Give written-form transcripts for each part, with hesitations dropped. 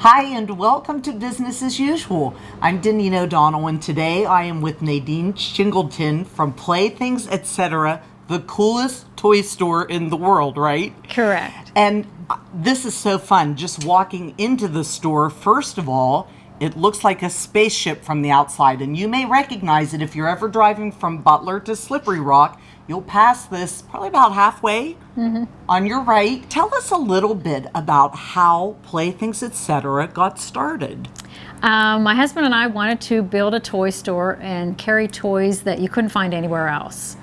Hi, and welcome to Business as Usual. I'm Daneen O'Donnell, and today I am with Nadine Shingleton from Playthings, etc., the coolest toy store in the world, right? Correct. And this is so fun, just walking into the store. First of all, it looks like a spaceship from the outside, and you may recognize it if you're ever driving from Butler to Slippery Rock. You'll pass this probably about halfway on your right. Tell us a little bit about how Playthings, etc. got started. My husband and I wanted to build a toy store and carry toys that you couldn't find anywhere else.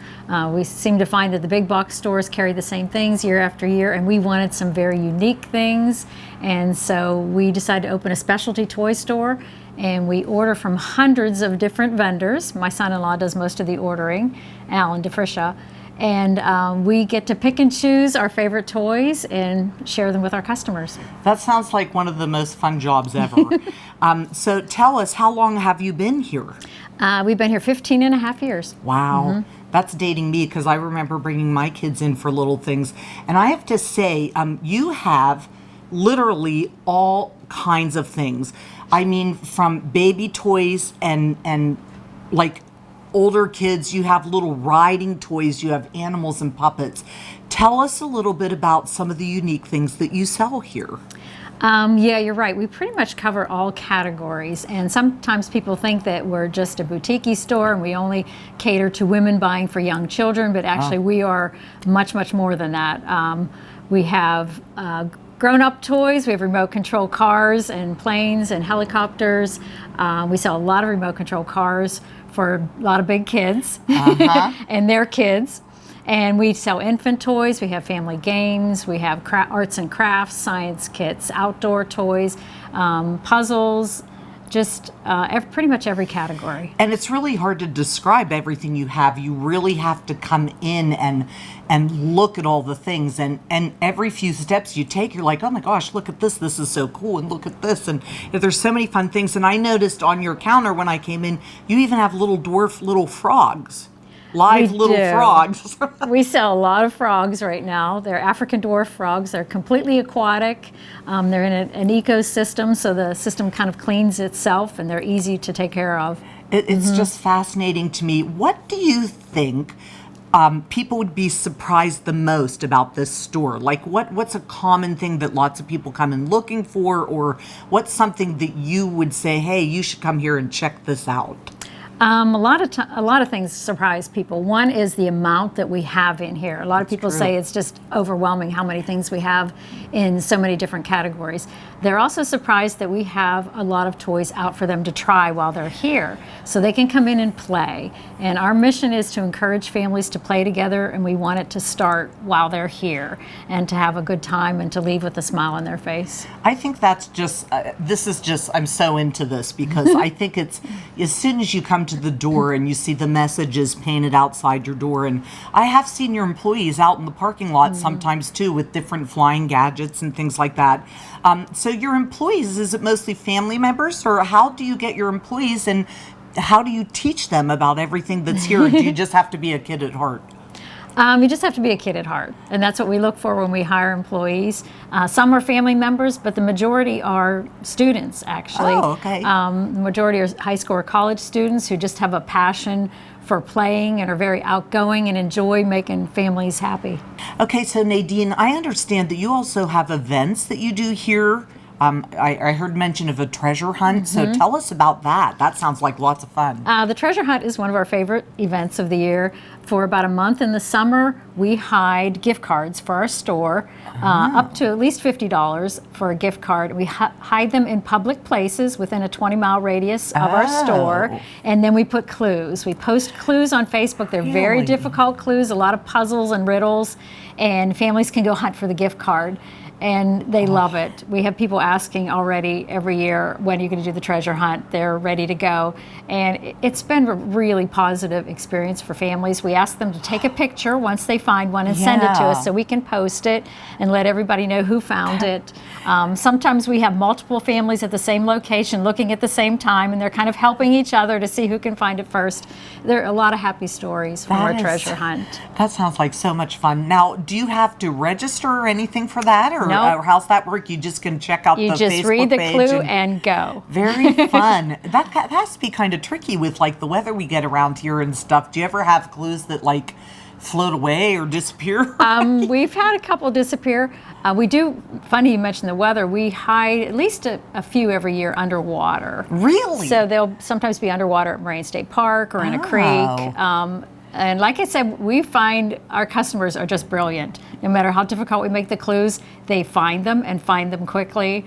We seem to find that the big box stores carry the same things year after year, and we wanted some very unique things. And so we decided to open a specialty toy store, and we order from hundreds of different vendors. My son-in-law does most of the ordering, Alan DeFriscia. And we get to pick and choose our favorite toys and share them with our customers. That sounds like one of the most fun jobs ever. So tell us, how long have you been here? We've been here 15 and a half years. Wow. That's dating me, because I remember bringing my kids in for little things. And I have to say, you have literally all kinds of things. I mean, from baby toys and like older kids, you have little riding toys, you have animals and puppets. Tell us a little bit about some of the unique things that you sell here. Yeah, you're right. We pretty much cover all categories, and sometimes people think that we're just a boutique store and we only cater to women buying for young children, but actually we are much, much more than that. We have grown-up toys, we have remote control cars and planes and helicopters. We sell a lot of remote control cars for a lot of big kids and their kids. And we sell infant toys, we have family games, we have arts and crafts, science kits, outdoor toys, puzzles, just pretty much every category. And it's really hard to describe everything you have. You really have to come in and look at all the things. And every few steps you take, you're like, oh my gosh, look at this. This is so cool. And look at this. And there's so many fun things. And I noticed on your counter when I came in, you even have little dwarf little frogs. Live little frogs. We sell a lot of frogs right now. They're African dwarf frogs. They're completely aquatic. They're in an ecosystem, so the system kind of cleans itself, and they're easy to take care of. It's just fascinating to me. What do you think people would be surprised the most about this store? Like, what's a common thing that lots of people come in looking for, or what's something that you would say, hey, you should come here and check this out? A lot of things surprise people. One is the amount that we have in here. A lot of people say it's just overwhelming how many things we have in so many different categories. They're also surprised that we have a lot of toys out for them to try while they're here, so they can come in and play. And our mission is to encourage families to play together, and we want it to start while they're here and to have a good time and to leave with a smile on their face. I think that's just, I'm so into this, because I think it's, as soon as you come to the door and you see the messages painted outside your door, and I have seen your employees out in the parking lot sometimes too with different flying gadgets and things like that. So your employees, is it mostly family members, or how do you get your employees, and how do you teach them about everything that's here? Or do you just have to be a kid at heart? You just have to be a kid at heart, and that's what we look for when we hire employees. Some are family members, but the majority are students, actually. Oh, okay. The majority are high school or college students who just have a passion for playing and are very outgoing and enjoy making families happy. Okay, so Nadine, I understand that you also have events that you do here. I heard mention of a treasure hunt, so tell us about that. That sounds like lots of fun. The treasure hunt is one of our favorite events of the year. For about a month in the summer, we hide gift cards for our store, up to at least $50 for a gift card. We hide them in public places within a 20-mile radius of our store, and then we put clues. We post clues on Facebook. They're very difficult clues, a lot of puzzles and riddles, and families can go hunt for the gift card. And they love it. We have people asking already every year, when are you going to do the treasure hunt? They're ready to go. And it's been a really positive experience for families. We ask them to take a picture once they find one and send it to us so we can post it and let everybody know who found it. Sometimes we have multiple families at the same location looking at the same time, and they're kind of helping each other to see who can find it first. There are a lot of happy stories from our treasure hunt. That sounds like so much fun. Now, do you have to register or anything for that? Or Nope. or how's that work? You just can check out You the just Facebook read the page clue and go. Very fun. That has to be kind of tricky with like the weather we get around here and stuff. Do you ever have clues that like float away or disappear? We've had a couple disappear. We do, funny you mentioned the weather, we hide at least a few every year underwater. Really? So they'll sometimes be underwater at Moraine State Park or in a creek. And like I said, we find our customers are just brilliant. No matter how difficult we make the clues, they find them and find them quickly.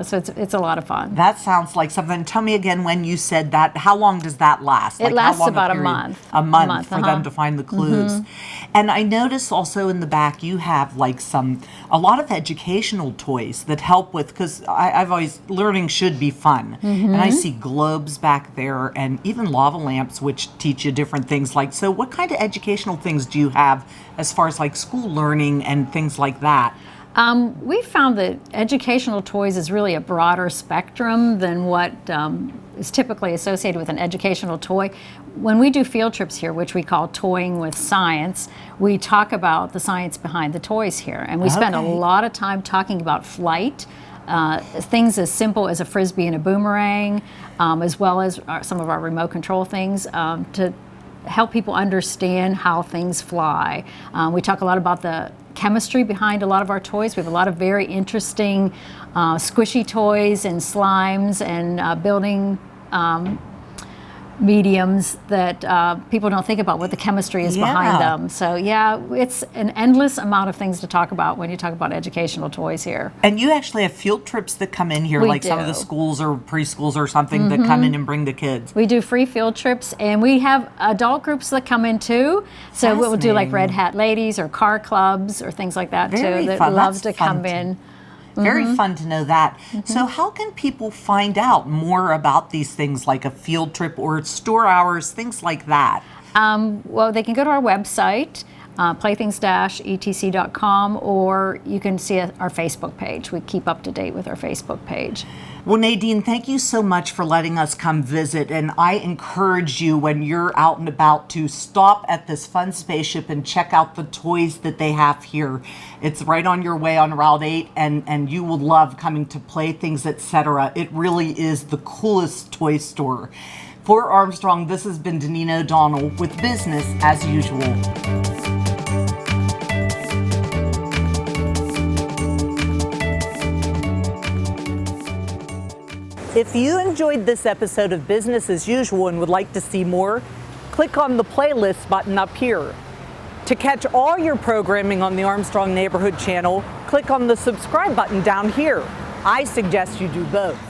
So it's a lot of fun. That sounds like something. Tell me again when you said that. How long does that last? It lasts about a month. A month for them to find the clues. And I notice also in the back you have like a lot of educational toys that help with, because I've always, learning should be fun. And I see globes back there and even lava lamps, which teach you different things. Like, so what kind of educational things do you have as far as like school learning and things like that? We found that educational toys is really a broader spectrum than what is typically associated with an educational toy. When we do field trips here, which we call Toying with Science, we talk about the science behind the toys here. And we spend a lot of time talking about flight, things as simple as a frisbee and a boomerang, as well as some of our remote control things to help people understand how things fly. We talk a lot about the chemistry behind a lot of our toys. We have a lot of very interesting squishy toys and slimes and building mediums that people don't think about what the chemistry is behind them. So yeah, it's an endless amount of things to talk about when you talk about educational toys here. And you actually have field trips that come in here, like some of the schools or preschools or something that come in and bring the kids. We do free field trips, and we have adult groups that come in too. So we'll do like Red Hat Ladies or car clubs or things like that too that love to come in. Very fun to know that. So how can people find out more about these things like a field trip or store hours, things like that? Well, they can go to our website, playthings-etc.com, or you can see our Facebook page. We keep up to date with our Facebook page. Well, Nadine, thank you so much for letting us come visit. And I encourage you when you're out and about to stop at this fun spaceship and check out the toys that they have here. It's right on your way on Route 8, and you will love coming to Playthings, etc. It really is the coolest toy store. For Armstrong, this has been Daneen O'Donnell with Business as Usual. If you enjoyed this episode of Business as Usual and would like to see more, click on the playlist button up here. To catch all your programming on the Armstrong Neighborhood channel, click on the subscribe button down here. I suggest you do both.